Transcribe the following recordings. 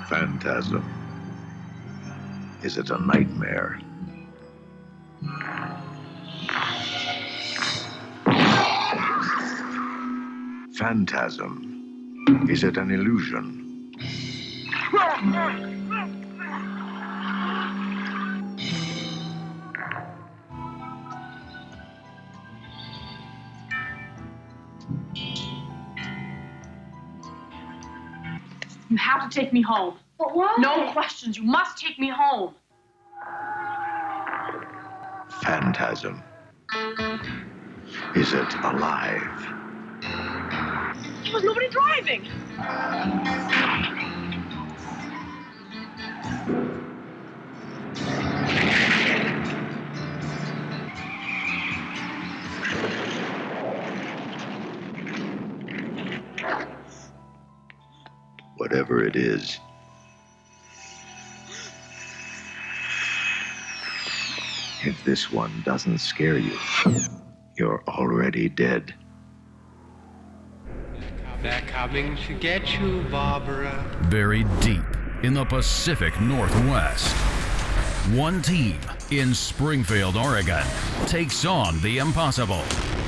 Phantasm. Is it a nightmare? Phantasm. Is it an illusion? You have to take me home. But why? No questions. You must take me home. Phantasm. Is it alive? There was nobody driving. Whatever it is, if this one doesn't scare you, you're already dead. They're coming to get you, Barbara. Buried deep in the Pacific Northwest, one team in Springfield, Oregon, takes on the impossible,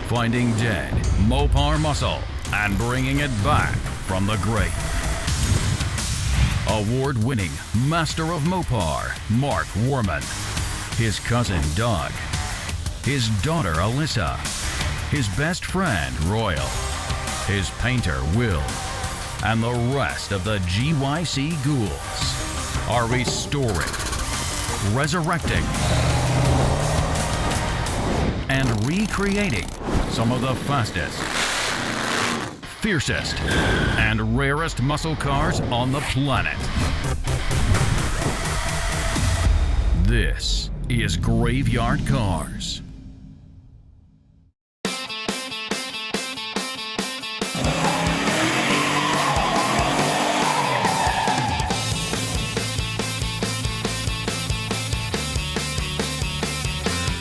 finding dead Mopar muscle and bringing it back from the grave. Award-winning Master of Mopar, Mark Worman, his cousin Doug, his daughter Alyssa, his best friend Royal, his painter Will, and the rest of the GYC ghouls are restoring, resurrecting, and recreating some of the fastest, fiercest, and rarest muscle cars on the planet. This is Graveyard Carz.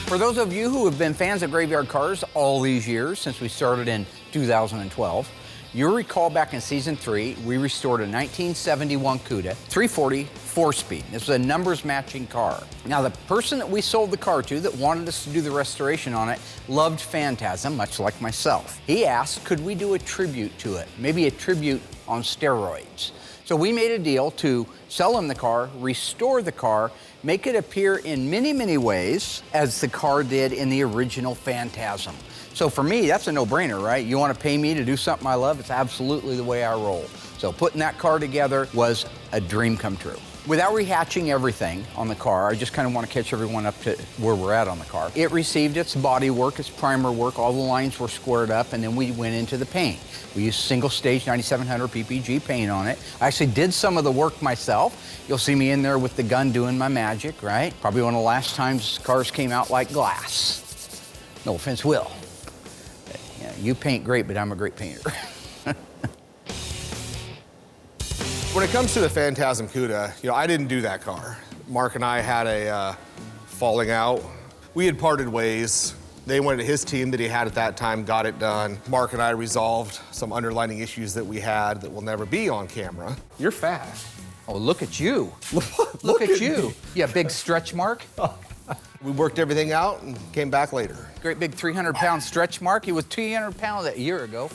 For those of you who have been fans of Graveyard Carz all these years, since we started in 2012, you'll recall back in season 3, we restored a 1971 Cuda 340 4-speed. This was a numbers matching car. Now, the person that we sold the car to that wanted us to do the restoration on it loved Phantasm, much like myself. He asked, could we do a tribute to it? Maybe a tribute on steroids. So we made a deal to sell him the car, restore the car, make it appear in many, many ways as the car did in the original Phantasm. So for me, that's a no-brainer, right? You want to pay me to do something I love? It's absolutely the way I roll. So putting that car together was a dream come true. Without rehatching everything on the car, I just kind of want to catch everyone up to where we're at on the car. It received its body work, its primer work, all the lines were squared up, and then we went into the paint. We used single-stage 9700 PPG paint on it. I actually did some of the work myself. You'll see me in there with the gun doing my magic, right? Probably one of the last times cars came out like glass. No offense, Will. Yeah, you paint great, but I'm a great painter. When it comes to the Phantasm Cuda, I didn't do that car. Mark and I had a falling out. We had parted ways. They went to his team that he had at that time, got it done. Mark and I resolved some underlying issues that we had that will never be on camera. You're fat. Oh, look at you. Look at you. Yeah, big stretch mark. We worked everything out and came back later. Great big 300-pound stretch mark. He was 300 pounds a year ago.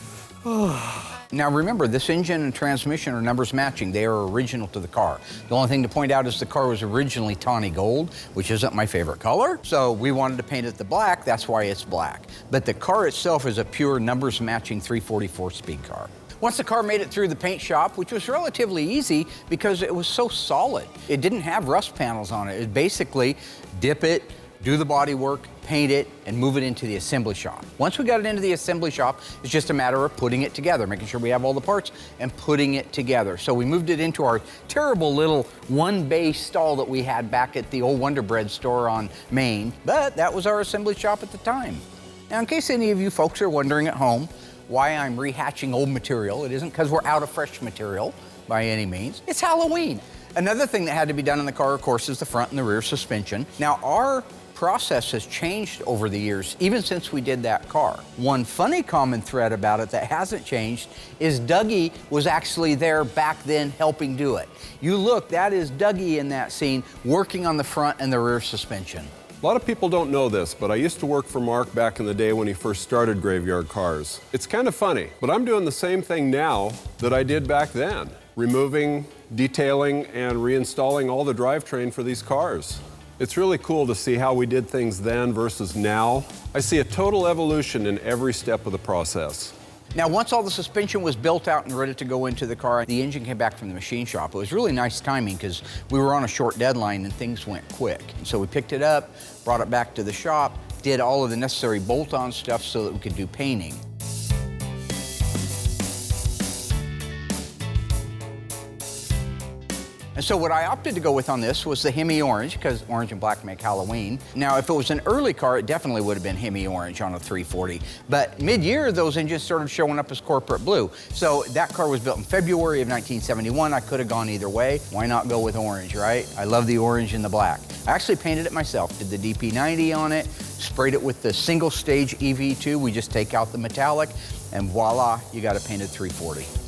Now remember, this engine and transmission are numbers matching. They are original to the car. The only thing to point out is the car was originally tawny gold, which isn't my favorite color. So we wanted to paint it the black, that's why it's black. But the car itself is a pure numbers matching 344 speed car. Once the car made it through the paint shop, which was relatively easy because it was so solid. It didn't have rust panels on it. It basically dip it, do the body work, paint it, and move it into the assembly shop. Once we got it into the assembly shop, it's just a matter of putting it together, making sure we have all the parts and putting it together. So we moved it into our terrible little one-bay stall that we had back at the old Wonder Bread store on Main, but that was our assembly shop at the time. Now, in case any of you folks are wondering at home why I'm rehatching old material, it isn't because we're out of fresh material by any means. It's Halloween. Another thing that had to be done in the car, of course, is the front and the rear suspension. Now, our process has changed over the years, even since we did that car. One funny common thread about it that hasn't changed is Dougie was actually there back then helping do it. You look, that is Dougie in that scene working on the front and the rear suspension. A lot of people don't know this, but I used to work for Mark back in the day when he first started Graveyard Cars. It's kind of funny, but I'm doing the same thing now that I did back then, removing, detailing, and reinstalling all the drivetrain for these cars. It's really cool to see how we did things then versus now. I see a total evolution in every step of the process. Now, once all the suspension was built out and ready to go into the car, the engine came back from the machine shop. It was really nice timing because we were on a short deadline and things went quick. So we picked it up, brought it back to the shop, did all of the necessary bolt-on stuff so that we could do painting. And so what I opted to go with on this was the Hemi Orange, because orange and black make Halloween. Now, if it was an early car, it definitely would have been Hemi Orange on a 340. But mid-year, those engines started showing up as corporate blue. So that car was built in February of 1971. I could have gone either way. Why not go with orange, right? I love the orange and the black. I actually painted it myself, did the DP90 on it, sprayed it with the single-stage EV2. We just take out the metallic, and voila, you got a painted 340.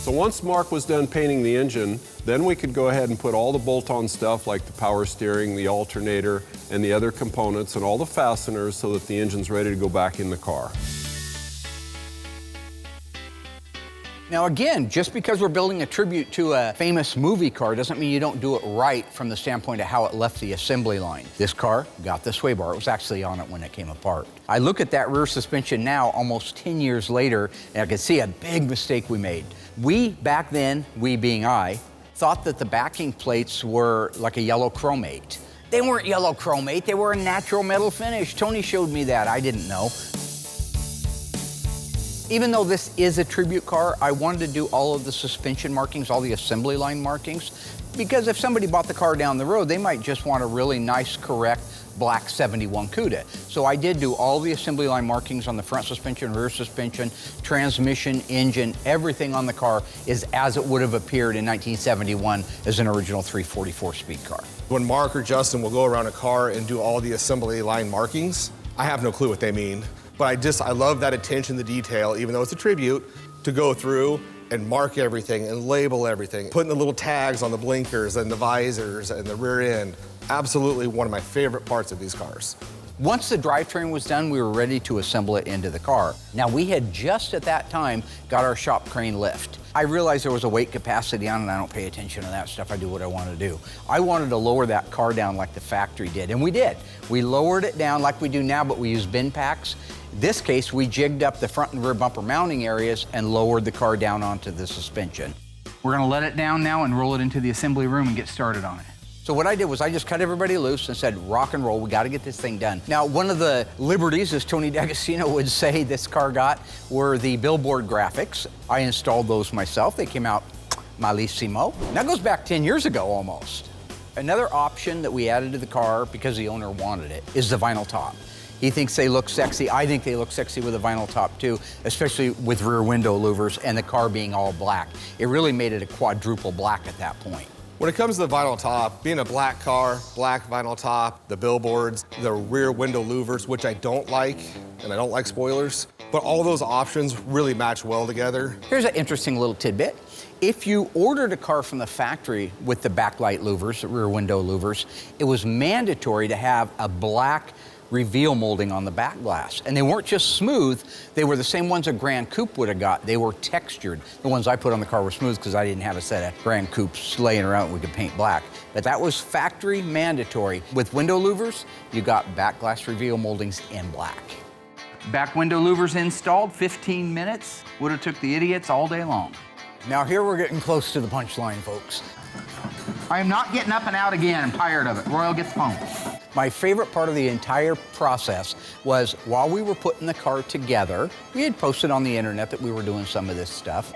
So once Mark was done painting the engine, then we could go ahead and put all the bolt-on stuff like the power steering, the alternator, and the other components and all the fasteners so that the engine's ready to go back in the car. Now again, just because we're building a tribute to a famous movie car doesn't mean you don't do it right from the standpoint of how it left the assembly line. This car got the sway bar. It was actually on it when it came apart. I look at that rear suspension now, almost 10 years later, and I can see a big mistake we made. We, back then, we being I, thought that the backing plates were like a yellow chromate. They weren't yellow chromate, they were a natural metal finish. Tony showed me that, I didn't know. Even though this is a tribute car, I wanted to do all of the suspension markings, all the assembly line markings, because if somebody bought the car down the road, they might just want a really nice, correct, black 71 Cuda. So I did do all the assembly line markings on the front suspension, rear suspension, transmission, engine, everything on the car is as it would have appeared in 1971 as an original 344 speed car. When Mark or Justin will go around a car and do all the assembly line markings, I have no clue what they mean. But I love that attention to detail, even though it's a tribute, to go through and mark everything and label everything, putting the little tags on the blinkers and the visors and the rear end. Absolutely one of my favorite parts of these cars. Once the drivetrain was done, we were ready to assemble it into the car. Now, we had just at that time got our shop crane lift. I realized there was a weight capacity on it, and I don't pay attention to that stuff. I do what I want to do. I wanted to lower that car down like the factory did, and we did. We lowered it down like we do now, but we use bin packs. In this case, we jigged up the front and rear bumper mounting areas and lowered the car down onto the suspension. We're gonna let it down now and roll it into the assembly room and get started on it. So what I did was I just cut everybody loose and said, rock and roll, we gotta get this thing done. Now, one of the liberties, as Tony D'Agostino would say, this car got were the billboard graphics. I installed those myself. They came out malissimo. That goes back 10 years ago almost. Another option that we added to the car because the owner wanted it is the vinyl top. He thinks they look sexy. I think they look sexy with a vinyl top too, especially with rear window louvers and the car being all black. It really made it a quadruple black at that point. When it comes to the vinyl top, being a black car, black vinyl top, the billboards, the rear window louvers, which I don't like, and I don't like spoilers, but all those options really match well together. Here's an interesting little tidbit. If you ordered a car from the factory with the backlight louvers, the rear window louvers, it was mandatory to have a black reveal molding on the back glass. And they weren't just smooth, they were the same ones a Grand Coupe would have got. They were textured. The ones I put on the car were smooth because I didn't have a set of Grand Coupes laying around we could paint black. But that was factory mandatory. With window louvers, you got back glass reveal moldings in black. Back window louvers installed, 15 minutes. Would have took the idiots all day long. Now here we're getting close to the punchline, folks. I am not getting up and out again. I'm tired of it. Royal gets home. My favorite part of the entire process was while we were putting the car together, we had posted on the internet that we were doing some of this stuff.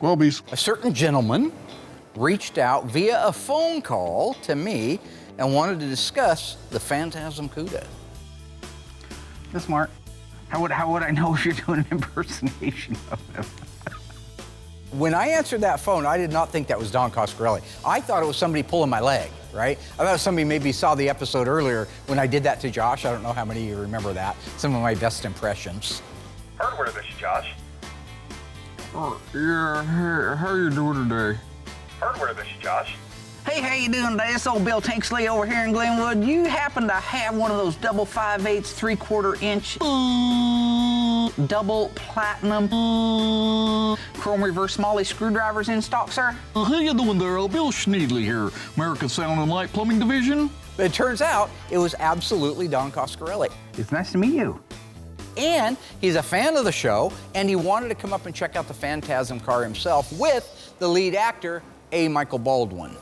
Welbies. A certain gentleman reached out via a phone call to me and wanted to discuss the Phantasm cuda. This Mark, how would I know if you're doing an impersonation of him? When I answered that phone, I did not think that was Don Coscarelli. I thought it was somebody pulling my leg, right? I thought somebody maybe saw the episode earlier when I did that to Josh. I don't know how many of you remember that. Some of my best impressions. Hardware this, Josh. Yeah, hey, how you doing today? Hardware this, Josh. Hey, how you doing today? It's old Bill Tanksley over here in Glenwood. You happen to have one of those double 5/8, 3/4 inch, double platinum, chrome reverse Molly screwdrivers in stock, sir? How you doing there? Bill Schneedley here, American Sound and Light Plumbing Division. But it turns out it was absolutely Don Coscarelli. It's nice to meet you. And he's a fan of the show, and he wanted to come up and check out the Phantasm car himself with the lead actor, A. Michael Baldwin.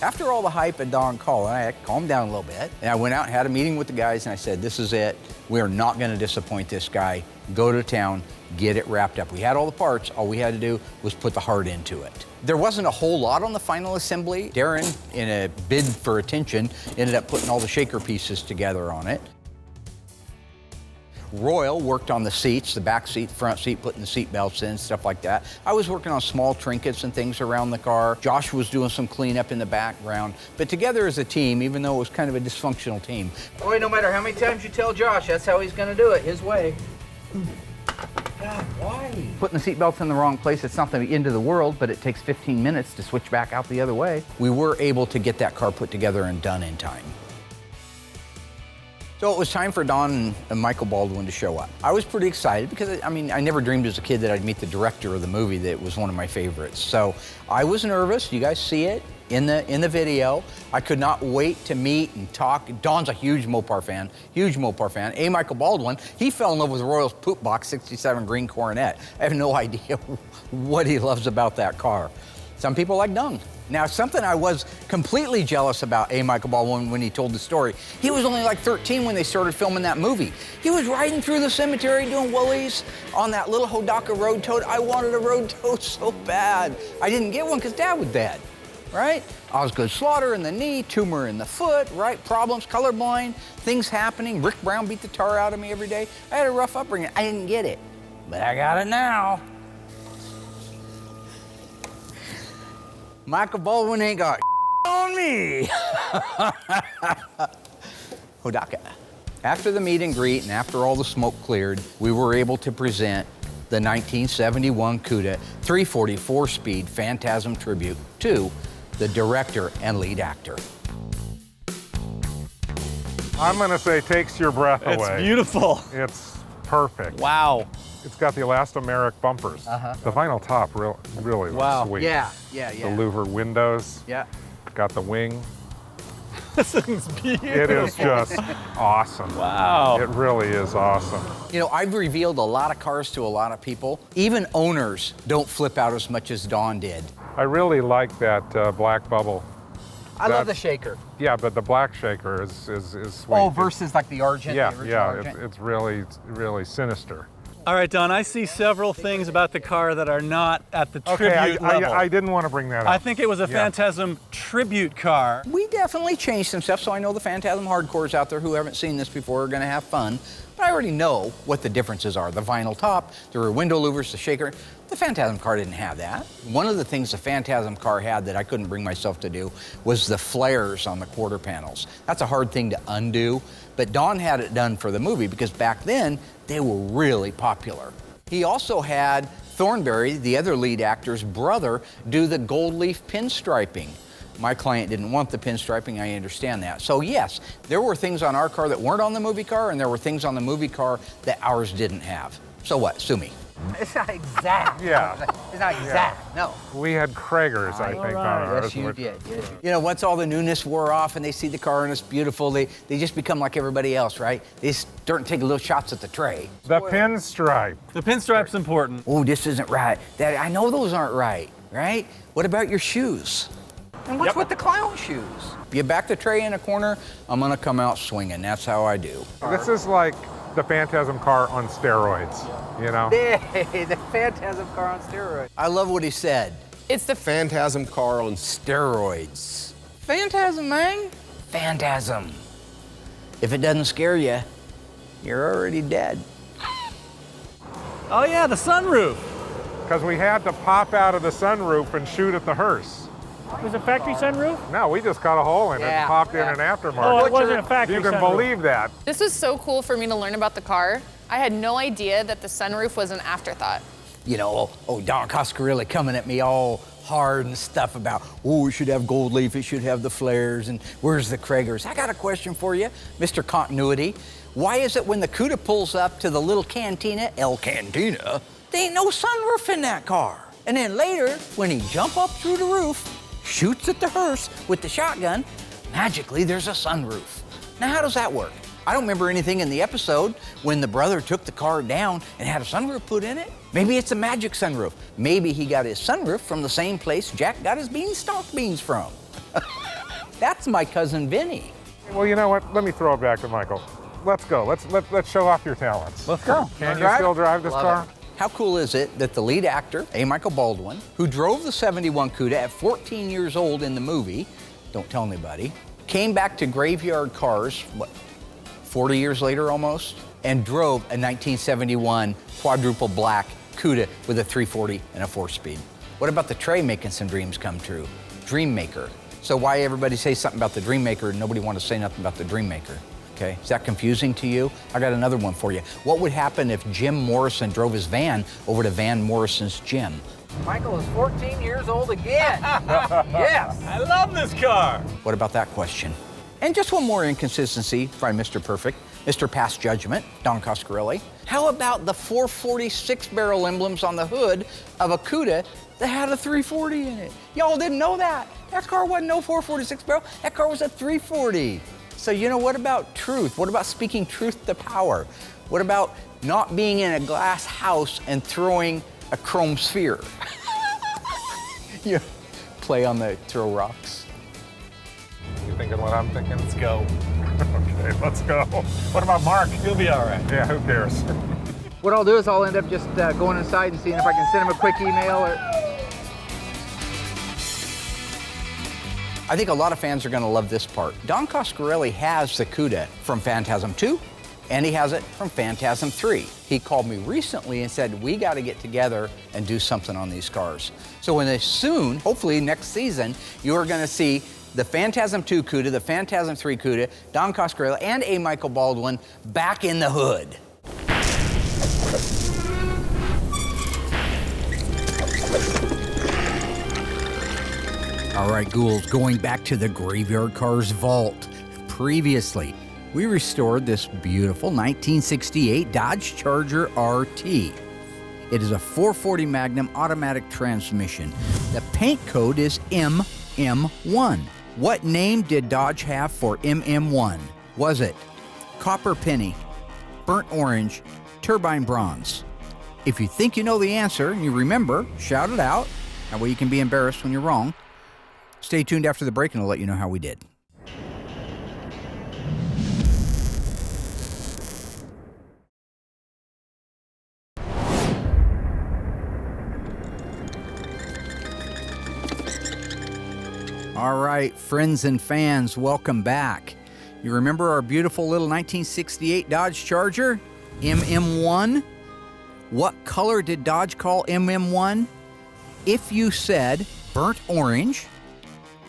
After all the hype at Don call, I calmed down a little bit, and I went out and had a meeting with the guys, and I said, this is it. We are not going to disappoint this guy. Go to town, get it wrapped up. We had all the parts. All we had to do was put the heart into it. There wasn't a whole lot on the final assembly. Darren, in a bid for attention, ended up putting all the shaker pieces together on it. Royal worked on the seats, the back seat, front seat, putting the seat belts in, stuff like that. I was working on small trinkets and things around the car. Josh was doing some cleanup in the background. But together as a team, even though it was kind of a dysfunctional team. Boy, no matter how many times you tell Josh, that's how he's gonna do it, his way. God, why? Putting the seat belts in the wrong place, it's not the end of the world, but it takes 15 minutes to switch back out the other way. We were able to get that car put together and done in time. So it was time for Don and Michael Baldwin to show up. I was pretty excited because, I mean, I never dreamed as a kid that I'd meet the director of the movie that was one of my favorites. So I was nervous. You guys see it in the video. I could not wait to meet and talk. Don's a huge Mopar fan, huge Mopar fan. A. Michael Baldwin, he fell in love with Royal's Poop Box 67 green Coronet. I have no idea what he loves about that car. Some people like Don. Now, something I was completely jealous about A. Michael Baldwin when he told the story, he was only like 13 when they started filming that movie. He was riding through the cemetery doing woolies on that little Hodaka road toad. I wanted a road toad so bad. I didn't get one because Dad was dead, right? Osgood slaughter in the knee, tumor in the foot, right? Problems, colorblind, things happening. Rick Brown beat the tar out of me every day. I had a rough upbringing. I didn't get it, but I got it now. Michael Baldwin ain't got on me. Hodaka. After the meet and greet and after all the smoke cleared, we were able to present the 1971 CUDA 340 4-speed Phantasm tribute to the director and lead actor. I'm gonna say takes your breath away. It's beautiful. It's perfect. Wow. It's got the elastomeric bumpers. The vinyl top really looks sweet. Yeah. The louver windows. Yeah. Got the wing. This thing's beautiful. It is just awesome. Wow. It really is awesome. You know, I've revealed a lot of cars to a lot of people. Even owners don't flip out as much as Don did. I really like that black bubble. I love the shaker. Yeah, but the black shaker is sweet. Oh, versus like the Argent, yeah, the original yeah, Argent. it's really sinister. All right, Don, I see several things about the car that are not at the tribute level. I didn't want to bring that up. I think it was a Phantasm tribute car. We definitely changed some stuff, so I know the Phantasm hardcores out there who haven't seen this before are gonna have fun. But I already know what the differences are. The vinyl top, the rear window louvers, the shaker. The Phantasm car didn't have that. One of the things the Phantasm car had that I couldn't bring myself to do was the flares on the quarter panels. That's a hard thing to undo, but Don had it done for the movie because back then, they were really popular. He also had Thornberry, the other lead actor's brother, do the gold leaf pinstriping. My client didn't want the pinstriping, I understand that. So yes, there were things on our car that weren't on the movie car, and there were things on the movie car that ours didn't have. So what, sue me. It's not exact. Yeah. It's not exact, no. We had Kragers, I think, on ours. Yes, you did. You know, once all the newness wore off and they see the car and it's beautiful, they just become like everybody else, right? They start taking little shots at the tray. The pinstripe. The pinstripe's important. Oh, this isn't right. That I know those aren't right? What about your shoes? And what's with the clown shoes? If you back the tray in a corner, I'm gonna come out swinging. That's how I do. This is like the Phantasm car on steroids, you know? Hey, the Phantasm car on steroids. I love what he said. It's the Phantasm car on steroids. Phantasm, man. Phantasm. If it doesn't scare you, you're already dead. Oh yeah, the sunroof. Because we had to pop out of the sunroof and shoot at the hearse. Was it factory sunroof? No, we just cut a hole in it and popped in an aftermarket. Oh, it wasn't a factory You can sunroof. believe that. This was so cool for me to learn about the car. I had no idea that the sunroof was an afterthought. You know, Don Coscarelli coming at me all hard and stuff about, oh, it should have gold leaf, it should have the flares, and where's the Kragers? I got a question for you, Mr. Continuity. Why is it when the Cuda pulls up to the little cantina, El Cantina, there ain't no sunroof in that car? And then later, when he jump up through the roof, shoots at the hearse with the shotgun, magically there's a sunroof. Now, how does that work? I don't remember anything in the episode when the brother took the car down and had a sunroof put in it. Maybe it's a magic sunroof. Maybe he got his sunroof from the same place Jack got his beanstalk beans from. That's my cousin Vinny. Well, you know what? Let me throw it back to Michael. Let's go. Let's show off your talents. Let's go. Can you still drive this car? How cool is it that the lead actor, A. Michael Baldwin, who drove the '71 Cuda at 14 years old in the movie, don't tell anybody, came back to Graveyard Carz, 40 years later almost, and drove a 1971 quadruple black Cuda with a 340 and a 4-speed. What about the Trey making some dreams come true? Dream Maker. So why everybody say something about the Dream Maker and nobody want to say nothing about the Dream Maker? Okay, is that confusing to you? I got another one for you. What would happen if Jim Morrison drove his van over to Van Morrison's gym? Michael is 14 years old again. Yes. I love this car. What about that question? And just one more inconsistency by Mr. Perfect, Mr. Past Judgment, Don Coscarelli. How about the 446 barrel emblems on the hood of a Cuda that had a 340 in it? Y'all didn't know that. That car wasn't no 446 barrel. That car was a 340. So, you know, what about truth? What about speaking truth to power? What about not being in a glass house and throwing a chrome sphere? You play on the throw rocks. You thinking what I'm thinking? Let's go. Okay, let's go. What about Mark? He'll be all right. Yeah, who cares? What I'll do is I'll end up just going inside and seeing if I can send him a quick email or... I think a lot of fans are going to love this part. Don Coscarelli has the Cuda from Phantasm 2, and he has it from Phantasm 3. He called me recently and said, we got to get together and do something on these cars. So when they soon, hopefully next season, you're going to see the Phantasm 2 Cuda, the Phantasm 3 Cuda, Don Coscarelli, and A. Michael Baldwin back in the hood. All right, ghouls, going back to the Graveyard Carz vault. Previously, we restored this beautiful 1968 Dodge Charger RT. It is a 440 Magnum automatic transmission. The paint code is MM1. What name did Dodge have for MM1? Was it Copper Penny, Burnt Orange, Turbine Bronze? If you think you know the answer and you remember, shout it out. That way you can be embarrassed when you're wrong. Stay tuned after the break and I'll let you know how we did. All right, friends and fans, welcome back. You remember our beautiful little 1968 Dodge Charger, MM1? What color did Dodge call MM1? If you said burnt orange,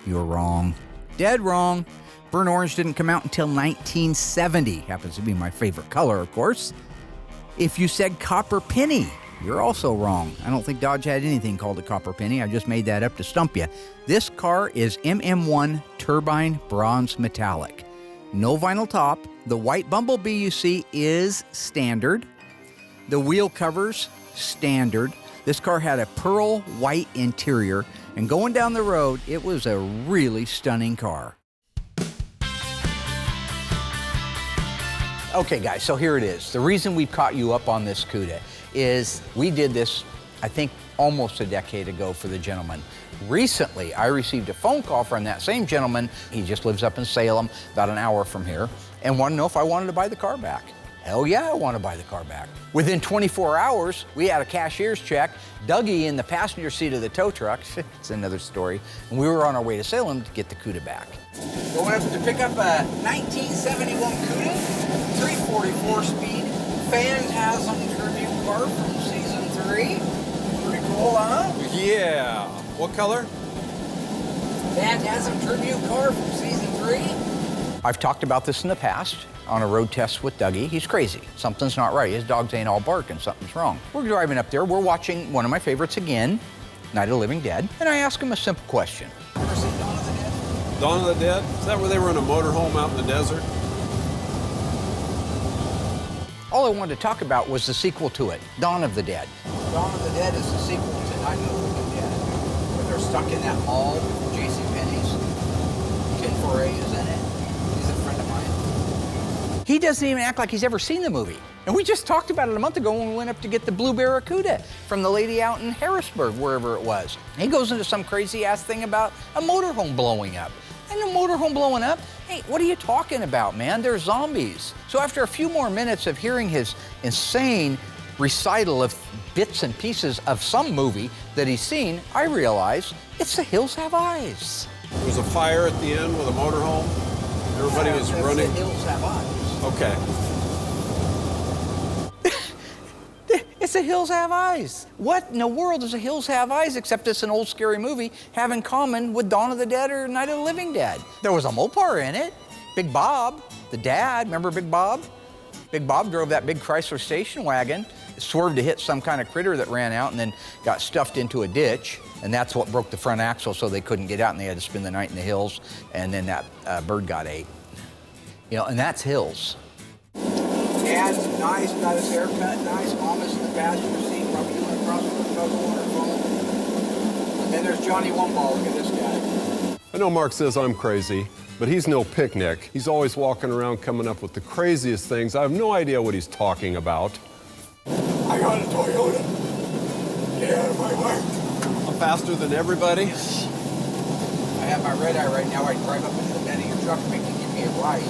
you're wrong. Dead wrong. Burnt orange didn't come out until 1970. Happens to be my favorite color, of course. If you said copper penny, you're also wrong. I don't think Dodge had anything called a copper penny. I just made that up to stump you. This car is MM1 Turbine Bronze Metallic. No vinyl top. The white Bumblebee you see is standard. The wheel covers, standard. This car had a pearl white interior, and going down the road, it was a really stunning car. Okay, guys, so here it is. The reason we caught you up on this Cuda is we did this, I think, almost a decade ago for the gentleman. Recently, I received a phone call from that same gentleman. He just lives up in Salem, about an hour from here, and wanted to know if I wanted to buy the car back. Hell yeah, I want to buy the car back. Within 24 hours, we had a cashier's check, Dougie in the passenger seat of the tow truck. It's another story. And we were on our way to Salem to get the Cuda back. Going up to pick up a 1971 Cuda, 344-speed Phantasm tribute car from season 3. Pretty cool, huh? Yeah. What color? Phantasm tribute car from season 3. I've talked about this in the past on a road test with Dougie. He's crazy. Something's not right. His dogs ain't all bark and something's wrong. We're driving up there. We're watching one of my favorites again, Night of the Living Dead. And I ask him a simple question. Ever seen Dawn of the Dead? Dawn of the Dead? Is that where they were in a motorhome out in the desert? All I wanted to talk about was the sequel to it, Dawn of the Dead. Dawn of the Dead is the sequel to Night of the Living Dead. Where they're stuck in that mall with JCPenney's. Ken Foray is in it. He's a friend of mine. He doesn't even act like he's ever seen the movie. And we just talked about it a month ago when we went up to get the Blue Barracuda from the lady out in Harrisburg, wherever it was. He goes into some crazy-ass thing about a motorhome blowing up. And a motorhome blowing up? Hey, what are you talking about, man? They're zombies. So after a few more minutes of hearing his insane recital of bits and pieces of some movie that he's seen, I realize it's The Hills Have Eyes. There was a fire at the end with a motorhome. Everybody was running. The Hills Have Eyes. Okay. It's The Hills Have Eyes. What in the world does The Hills Have Eyes, except it's an old scary movie, have in common with Dawn of the Dead or Night of the Living Dead? There was a Mopar in it. Big Bob, the dad, remember Big Bob? Big Bob drove that big Chrysler station wagon, swerved to hit some kind of critter that ran out and then got stuffed into a ditch. And that's what broke the front axle, so they couldn't get out and they had to spend the night in the hills. And then that bird got ate. You know, and that's Hills. Dad's nice, got his hair cut nice. Mama's in the passenger seat, probably doing across the snuggle on her phone. And then there's Johnny One-Ball. Look at this guy. I know Mark says I'm crazy, but he's no picnic. He's always walking around coming up with the craziest things. I have no idea what he's talking about. I got a Toyota. Get out of my way. I'm faster than everybody. I have my red eye right now. I drive up into the bed of your truck and make you give me a ride.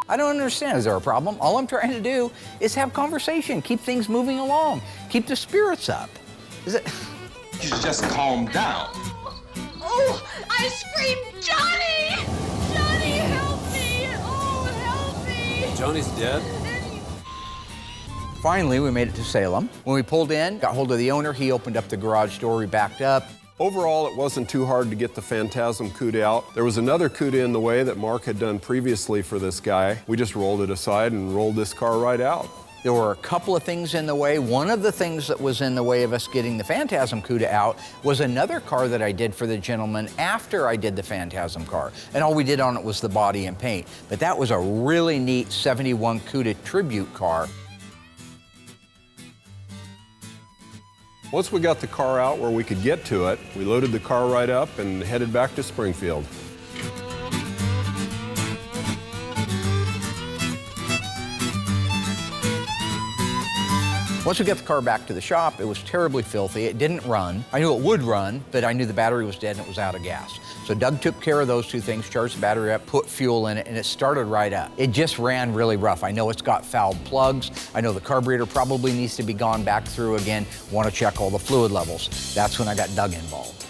I don't understand. Is there a problem? All I'm trying to do is have conversation, keep things moving along, keep the spirits up. Is it? You should just calm down. Oh, I screamed, Johnny! Johnny, help me! Oh, help me! Johnny's dead? Finally, we made it to Salem. When we pulled in, got hold of the owner, he opened up the garage door, we backed up. Overall, it wasn't too hard to get the Phantasm Cuda out. There was another Cuda in the way that Mark had done previously for this guy. We just rolled it aside and rolled this car right out. There were a couple of things in the way. One of the things that was in the way of us getting the Phantasm Cuda out was another car that I did for the gentleman after I did the Phantasm car. And all we did on it was the body and paint. But that was a really neat 71 Cuda tribute car. Once we got the car out where we could get to it, we loaded the car right up and headed back to Springfield. Once we got the car back to the shop, it was terribly filthy. It didn't run. I knew it would run, but I knew the battery was dead and it was out of gas. So Doug took care of those two things, charged the battery up, put fuel in it, and it started right up. It just ran really rough. I know it's got fouled plugs. I know the carburetor probably needs to be gone back through again. Want to check all the fluid levels. That's when I got Doug involved.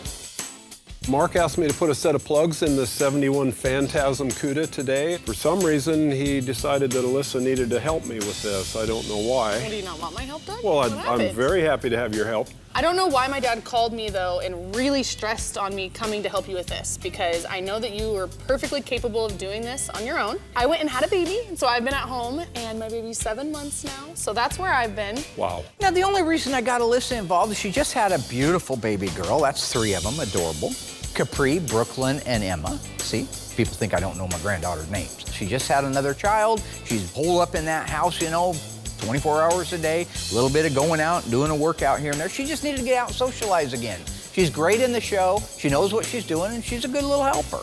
Mark asked me to put a set of plugs in the 71 Phantasm Cuda today. For some reason, he decided that Alyssa needed to help me with this. I don't know why. Well, do you not want my help, Doug? Well, I'm very happy to have your help. I don't know why my dad called me, though, and really stressed on me coming to help you with this, because I know that you were perfectly capable of doing this on your own. I went and had a baby, and so I've been at home, and my baby's 7 months now, so that's where I've been. Wow. Now, the only reason I got Alyssa involved is she just had a beautiful baby girl. That's 3 of them, adorable. Capri, Brooklyn, and Emma. See? People think I don't know my granddaughter's names. She just had another child. She's holed up in that house, you know, 24 hours a day, a little bit of going out and doing a workout here and there. She just needed to get out and socialize again. She's great in the show. She knows what she's doing, and she's a good little helper.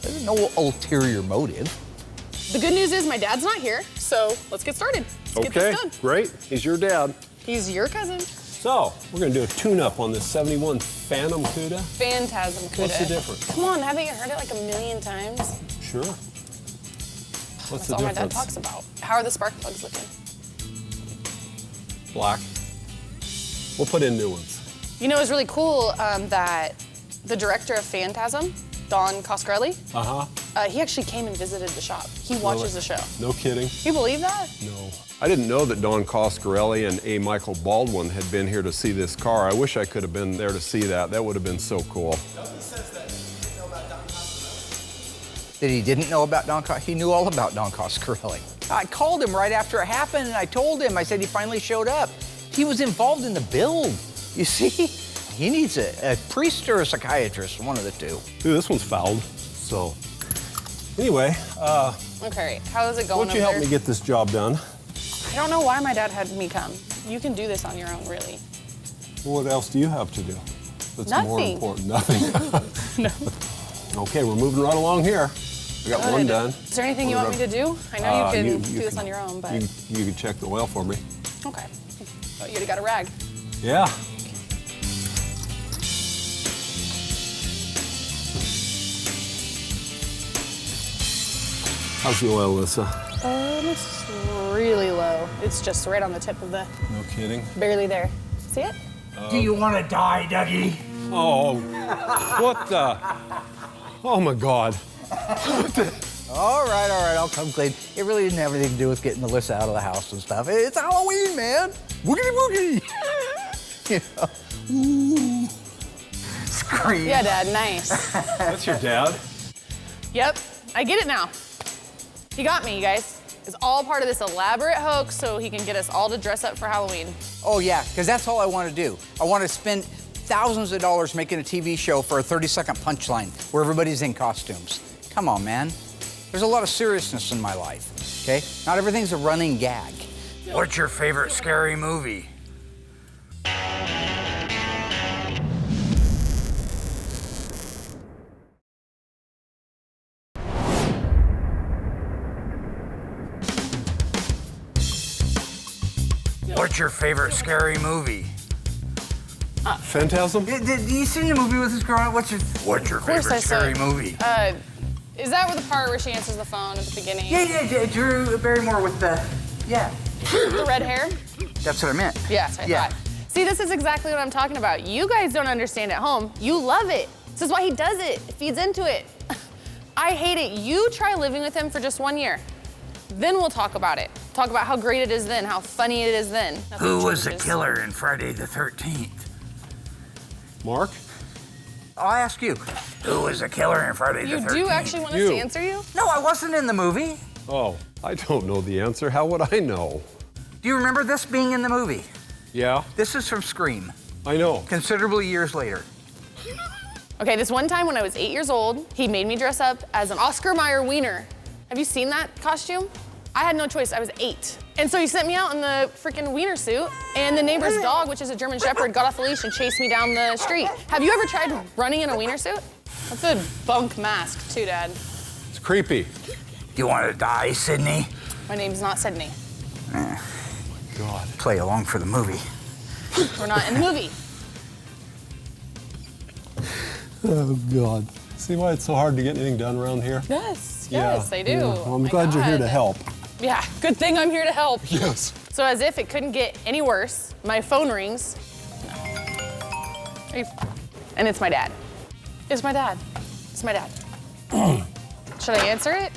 There's no ulterior motive. The good news is my dad's not here, so let's get started. Let's get this done. Great. He's your dad. He's your cousin. So, we're going to do a tune-up on this 71 Phantom Cuda. Phantasm Cuda. What's the difference? Come on, haven't you heard it like a million times? Sure. What's That's the all my dad difference? talks about. How are the spark plugs looking? Black. We'll put in new ones. You know, it was really cool that the director of Phantasm, Don Coscarelli, he actually came and visited the shop. He watches the show. No kidding. Can you believe that? No. I didn't know that Don Coscarelli and A. Michael Baldwin had been here to see this car. I wish I could have been there to see that. That would have been so cool. That he didn't know about Don Coscarelli? He knew all about Don Coscarelli. I called him right after it happened, and I told him, I said he finally showed up. He was involved in the build. You see, he needs a priest or a psychiatrist, one of the two. Dude, this one's fouled. So, anyway, Okay, how is it going why don't you over help there? me get this job done? I don't know why my dad had me come. You can do this on your own, really. Well, what else do you have to do? That's more Nothing. important. Nothing. No. Okay, we're moving right along here. We got one Good. done. Is there anything you want me to do? I know you can do this can- on your own, but You can check the oil for me. okay. Oh, you already got a rag. Yeah. How's the oil, Alyssa? It's really low. It's just right on the tip of the, No kidding. barely there. See it? Do you want to die, Dougie? Oh, what the? Oh my God. All right, I'll come clean. It really didn't have anything to do with getting Alyssa out of the house and stuff. It's Halloween, man. Woogity woogie. You know? Ooh. Scream. Yeah, Dad, nice. That's your dad? Yep, I get it now. He got me, you guys. It's all part of this elaborate hoax so he can get us all to dress up for Halloween. Oh, yeah, because that's all I want to do. I want to spend thousands of dollars making a TV show for a 30-second punchline where everybody's in costumes. Come on, man. There's a lot of seriousness in my life, okay? Not everything's a running gag. What's your favorite scary movie? What's your favorite scary movie? Phantasm? Did you see the movie with this girl? What's your Of course I favorite saw scary it. movie? Is that the part where she answers the phone at the beginning? Yeah, Drew Barrymore with the, yeah. The red hair? That's what I meant. Yeah, that's what I thought. See, this is exactly what I'm talking about. You guys don't understand at home. You love it. This is why he does it. It feeds into it. I hate it. You try living with him for just 1 year. Then we'll talk about it. Talk about how great it is then, how funny it is then. Nothing Who was the changes. killer in Friday the 13th? Mark? I'll ask you. Who was the killer in Friday the You 13th? do actually want us to answer you? No, I wasn't in the movie. Oh, I don't know the answer. How would I know? Do you remember this being in the movie? Yeah, This is from Scream, I know. considerably years later. Okay, this one time when I was 8 years old, he made me dress up as an Oscar Mayer wiener. Have you seen that costume? I had no choice, I was 8. And so he sent me out in the freaking wiener suit, and the neighbor's dog, which is a German Shepherd, got off the leash and chased me down the street. Have you ever tried running in a wiener suit? That's a bunk mask too, Dad. It's creepy. You want to die, Sydney? My name's not Sydney. God. Play along for the movie. We're not in the movie. Oh, God. See why it's so hard to get anything done around here? Yes, Yeah, yes, I do. yeah. Well, I'm My glad you're here to God. help. Yeah, good thing I'm here to help. Yes. So as if it couldn't get any worse, my phone rings. And it's my dad. It's my dad. It's my dad. Should I answer it?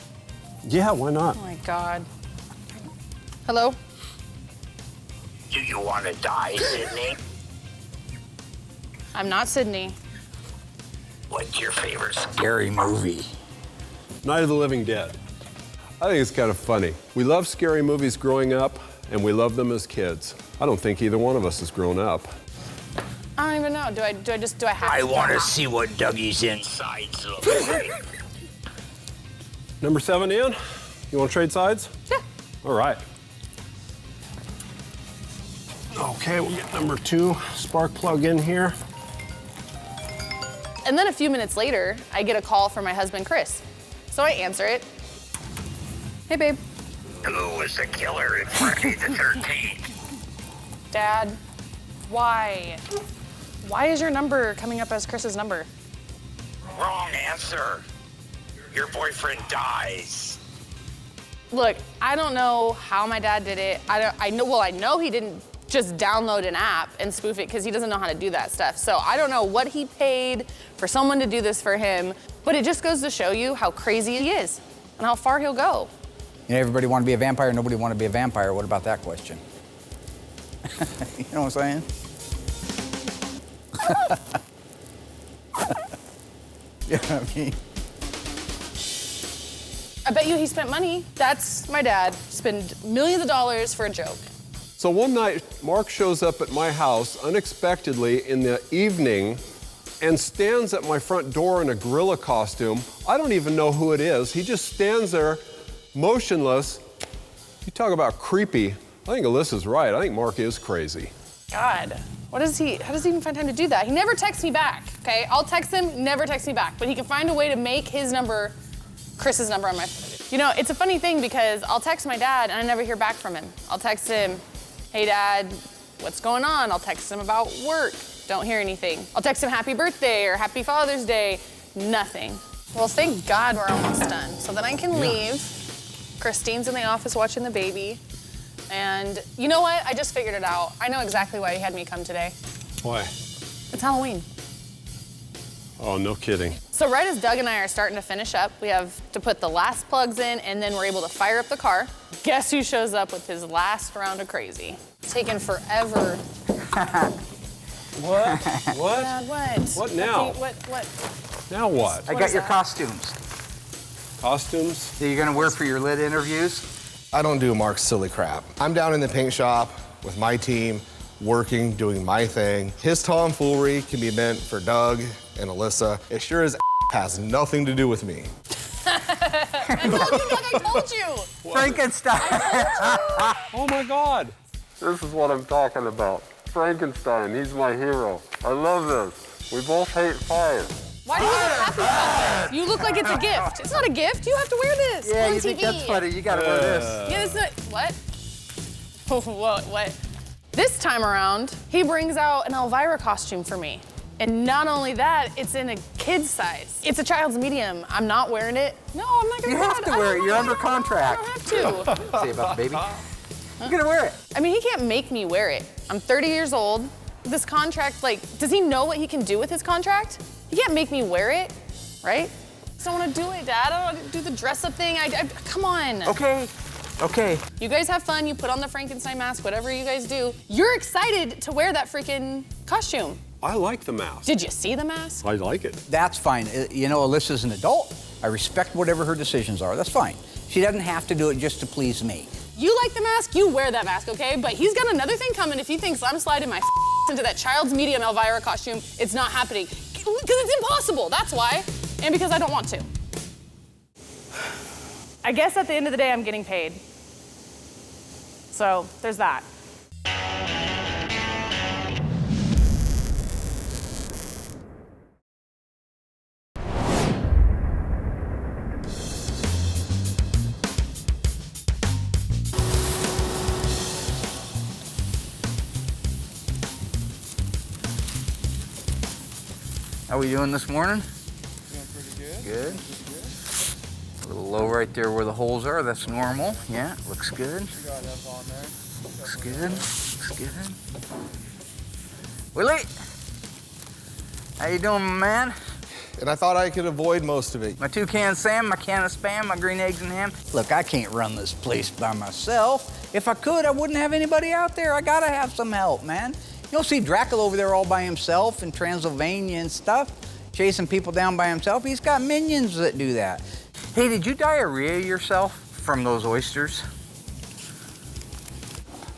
Yeah, why not? Oh my God. Hello? Do you want to die, Sydney? I'm not Sydney. What's your favorite scary movie? Night of the Living Dead. I think it's kind of funny. We loved scary movies growing up, and we loved them as kids. I don't think either one of us has grown up. I don't even know. Do I have I to? want to see what Dougie's insides look like. Number 7 in? You want to trade sides? Yeah. All right. Okay, we'll get number 2 spark plug in here. And then a few minutes later, I get a call from my husband, Chris. So I answer it. Hey, babe. Who was the killer in Friday the 13th? Dad, why? Why is your number coming up as Chris's number? Wrong answer. Your boyfriend dies. Look, I don't know how my dad did it. I know he didn't just download an app and spoof it because he doesn't know how to do that stuff. So I don't know what he paid for someone to do this for him, but it just goes to show you how crazy he is and how far he'll go. You know, everybody want to be a vampire, nobody want to be a vampire. What about that question? You know what I'm saying? You know what I mean? I bet you he spent money. That's my dad. Spend millions of dollars for a joke. So one night, Mark shows up at my house unexpectedly in the evening and stands at my front door in a gorilla costume. I don't even know who it is. He just stands there, motionless. You talk about creepy. I think Alyssa's right. I think Mark is crazy. God, how does he even find time to do that? He never texts me back, okay? I'll text him, never text me back, but he can find a way to make his number Chris's number on my phone. You know, it's a funny thing because I'll text my dad and I never hear back from him. I'll text him, hey dad, what's going on? I'll text him about work, don't hear anything. I'll text him happy birthday or happy Father's Day, nothing. Well, thank God we're almost done. So then I can leave. Christine's in the office watching the baby. And you know what? I just figured it out. I know exactly why he had me come today. Why? It's Halloween. Oh, no kidding. So right as Doug and I are starting to finish up, we have to put the last plugs in and then we're able to fire up the car. Guess who shows up with his last round of crazy? It's taken forever. What? What? Dad, what? What now? What? Now what? I got your costumes. Costumes? That you're gonna wear for your lit interviews? I don't do Mark's silly crap. I'm down in the paint shop with my team, working, doing my thing. His tomfoolery can be meant for Doug and Alyssa. It sure as has nothing to do with me. I told you. Frankenstein. Oh my God. This is what I'm talking about. Frankenstein, he's my hero. I love this. We both hate fire. Why do you look happy about this? You look like it's a gift. It's not a gift. You have to wear this Yeah, on you TV. think that's funny. You gotta wear this. Yeah, it's not, what? What? This time around, he brings out an Elvira costume for me. And not only that, it's in a kid's size. It's a child's medium. I'm not wearing it. No, I'm not gonna You wear it. have to wear it. You're under contract. I don't have to. Say about the baby. You're gonna wear it. I mean, he can't make me wear it. I'm 30 years old. This contract, like, does he know what he can do with his contract? He can't make me wear it, right? I just don't want to do it, Dad. I don't want to do the dress-up thing. Come on. Okay. You guys have fun. You put on the Frankenstein mask, whatever you guys do. You're excited to wear that freaking costume. I like the mask. Did you see the mask? I like it. That's fine. You know, Alyssa's an adult. I respect whatever her decisions are. That's fine. She doesn't have to do it just to please me. You like the mask, you wear that mask, okay? But he's got another thing coming. If he thinks I'm sliding my into that child's medium Elvira costume, it's not happening. Because it's impossible, that's why. And because I don't want to. I guess at the end of the day, I'm getting paid. So there's that. How we doing this morning? Doing pretty good. Good. A little low right there where the holes are. That's normal. Yeah, looks good. You got enough on there. Looks good. Looks good. Willie, how you doing, my man? And I thought I could avoid most of it. My 2 cans Sam, my can of Spam, my green eggs and ham. Look, I can't run this place by myself. If I could, I wouldn't have anybody out there. I gotta have some help, man. You don't see Dracula over there all by himself in Transylvania and stuff, chasing people down by himself. He's got minions that do that. Hey, did you diarrhea yourself from those oysters?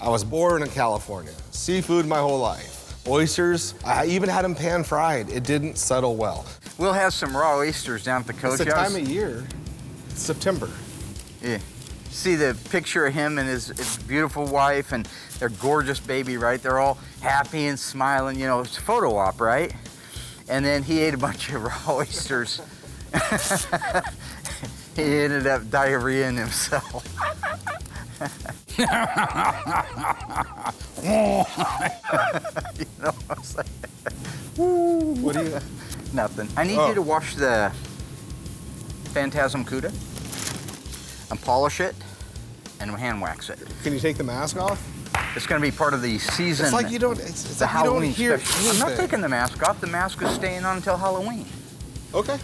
I was born in California. Seafood my whole life. Oysters, I even had them pan-fried. It didn't settle well. We'll have some raw oysters down at the coach It's the house. time of year. It's September. Yeah. See the picture of him and his beautiful wife and their gorgeous baby, right? They're all happy and smiling, you know, it's a photo op, right? And then he ate a bunch of raw oysters. He ended up diarrheaing himself. You know what I'm saying? What do you? Nothing. I need you to wash the Phantasm cuda and polish it. and hand wax it. Can you take the mask off? It's going to be part of the season. It's like you don't. It's the like you don't Halloween hear special. I'm not anything. taking the mask off. The mask is staying on until Halloween. Okay.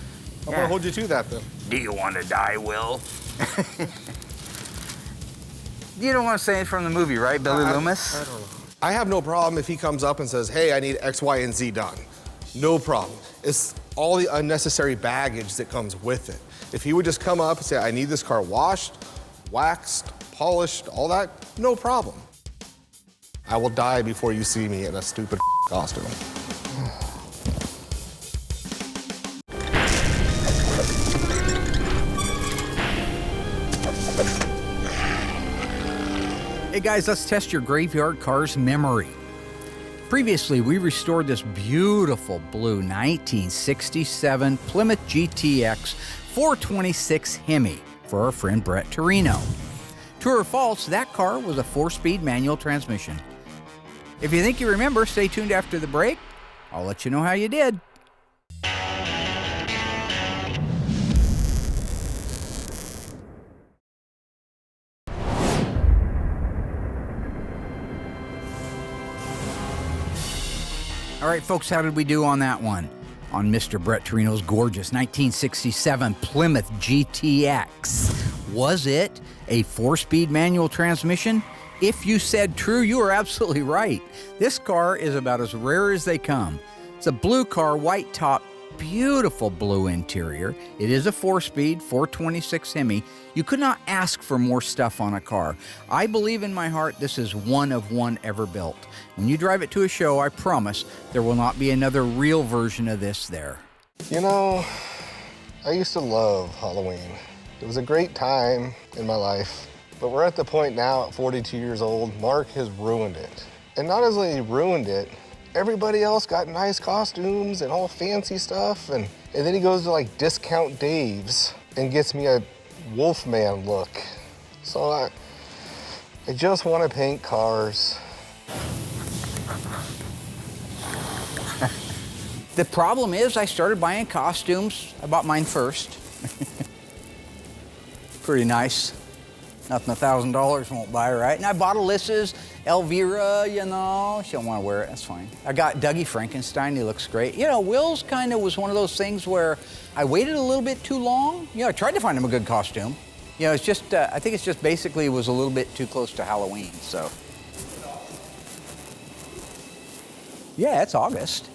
I'm gonna hold you to that then. Do you want to die, Will? You don't want to say it from the movie, right, Billy Loomis? I don't know. I have no problem if he comes up and says, hey, I need X, Y, and Z done. No problem. It's all the unnecessary baggage that comes with it. If he would just come up and say, I need this car washed, waxed, polished, all that, no problem. I will die before you see me in a stupid costume. Hey guys, let's test your Graveyard Carz memory. Previously, we restored this beautiful blue 1967 Plymouth GTX 426 Hemi for our friend Brett Torino. True or false, that car was a 4-speed manual transmission. If you think you remember, stay tuned after the break. I'll let you know how you did. All right, folks, how did we do on that one? On Mr. Brett Torino's gorgeous 1967 Plymouth GTX. Was it a 4-speed manual transmission? If you said true, you are absolutely right. This car is about as rare as they come. It's a blue car, white top, beautiful blue interior. It is a 4-speed, 426 Hemi. You could not ask for more stuff on a car. I believe in my heart this is one of one ever built. When you drive it to a show, I promise there will not be another real version of this there. You know, I used to love Halloween. It was a great time in my life, but we're at the point now at 42 years old, Mark has ruined it. And not only he ruined it, everybody else got nice costumes and all fancy stuff, and then he goes to like Discount Dave's and gets me a Wolfman look. So I just want to paint cars. The problem is I started buying costumes. I bought mine first. Pretty nice. Nothing $1,000 won't buy, right? And I bought Alyssa's, Elvira, you know. She don't want to wear it, that's fine. I got Dougie Frankenstein, he looks great. You know, Will's kind of was one of those things where I waited a little bit too long. You know, I tried to find him a good costume. You know, it's just, I think it's just basically it was a little bit too close to Halloween, so. Yeah, it's August.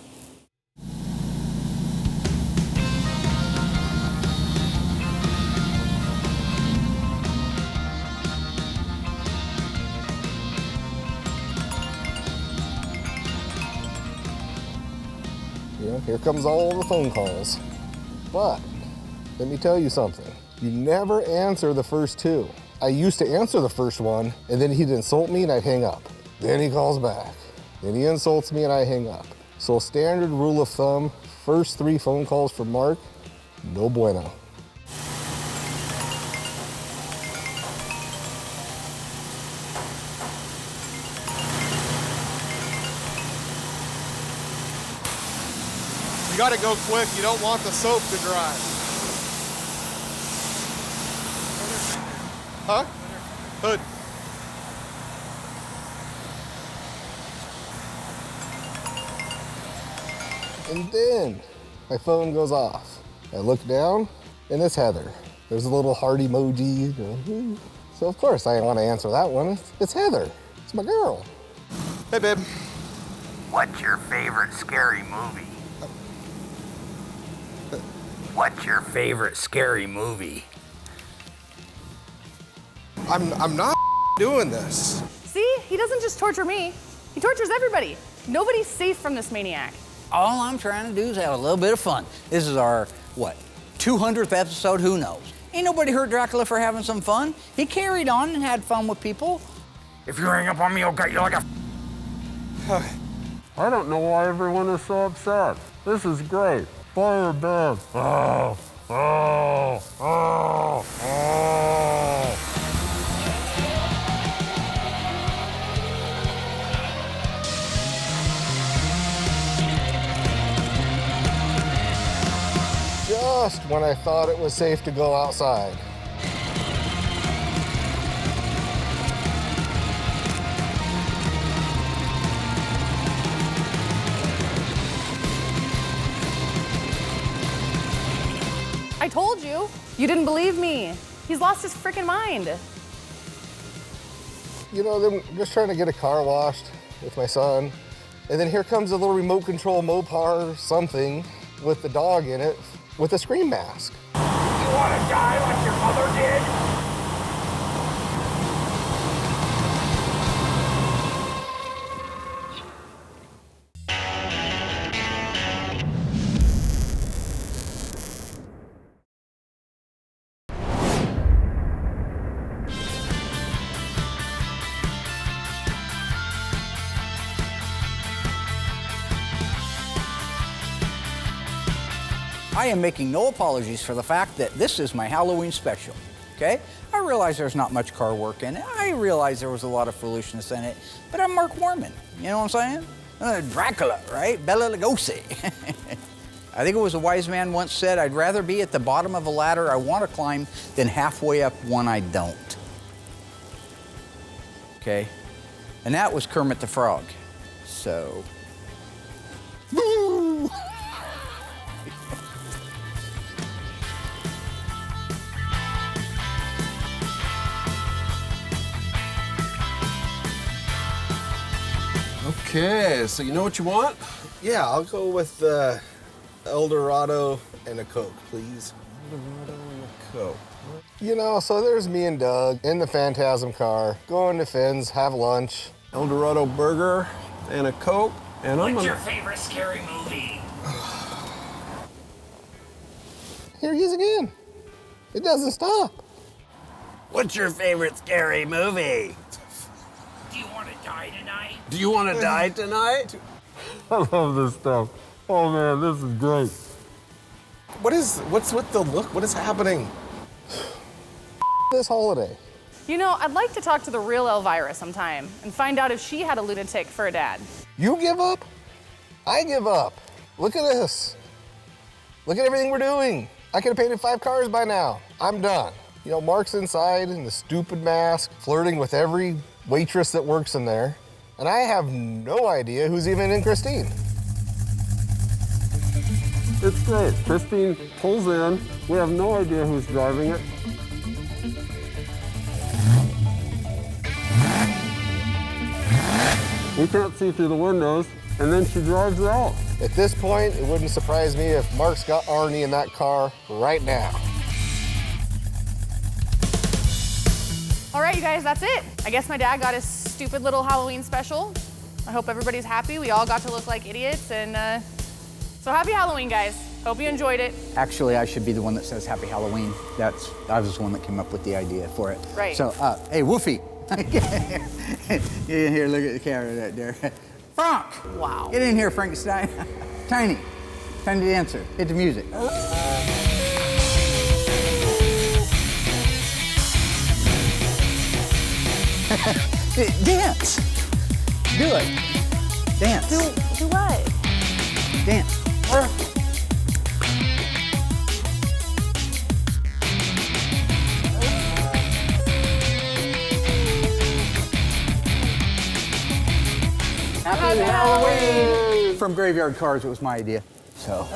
Yeah, here comes all the phone calls. But let me tell you something. You never answer the first two. I used to answer the first one, and then he'd insult me and I'd hang up. Then he calls back. Then he insults me and I hang up. So standard rule of thumb, first 3 phone calls from Mark, no bueno. You gotta go quick, you don't want the soap to dry. Huh? Hood. And then my phone goes off. I look down and it's Heather. There's a little heart emoji. So of course I want to answer that one. It's Heather, it's my girl. Hey babe. What's your favorite scary movie? What's your favorite scary movie? I'm not doing this. See, he doesn't just torture me. He tortures everybody. Nobody's safe from this maniac. All I'm trying to do is have a little bit of fun. This is our, what, 200th episode? Who knows? Ain't nobody hurt Dracula for having some fun. He carried on and had fun with people. If you hang up on me, I'll get you like a... I don't know why everyone is so upset. This is great. Fire back. Oh, oh, oh, oh. Just when I thought it was safe to go outside. I told you. You didn't believe me. He's lost his freaking mind. You know, then just trying to get a car washed with my son. And then here comes a little remote control Mopar something with the dog in it with a scream mask. You want to die like your mother did? I am making no apologies for the fact that this is my Halloween special, okay? I realize there's not much car work in it. I realize there was a lot of foolishness in it, but I'm Mark Warman, you know what I'm saying? Dracula, right? Bela Lugosi. I think it was a wise man once said, I'd rather be at the bottom of a ladder I want to climb than halfway up one I don't. Okay? And that was Kermit the Frog. So, boo! Okay, so you know what you want? Yeah, I'll go with Eldorado and a Coke, please. Eldorado and a Coke. You know, so there's me and Doug in the Phantasm car, going to Finn's, have lunch. Eldorado burger and a Coke, and What's your favorite scary movie? Here he is again. It doesn't stop. What's your favorite scary movie? Do you want to die tonight? Do you want to die tonight? I love this stuff. Oh man, this is great. What's with the look? What is happening? This holiday. You know, I'd like to talk to the real Elvira sometime and find out if she had a lunatic for a dad. You give up? I give up. Look at this. Look at everything we're doing. I could have painted 5 cars by now. I'm done. You know, Mark's inside in the stupid mask, flirting with every waitress that works in there. And I have no idea who's even in Christine. It's great. Christine pulls in. We have no idea who's driving it. We can't see through the windows, and then she drives out. At this point, it wouldn't surprise me if Mark's got Arnie in that car right now. All right, you guys, that's it. I guess my dad got his stupid little Halloween special. I hope everybody's happy. We all got to look like idiots, and so happy Halloween, guys. Hope you enjoyed it. Actually, I should be the one that says Happy Halloween. I was the one that came up with the idea for it. Right. So, hey, Woofy. Get in here, look at the camera right there. Frank! Wow. Get in here, Frankenstein. Tiny, time to answer. Hit the music. Dance! Do it. Dance. Do what? Dance. Happy Halloween! From Graveyard Carz, it was my idea. So.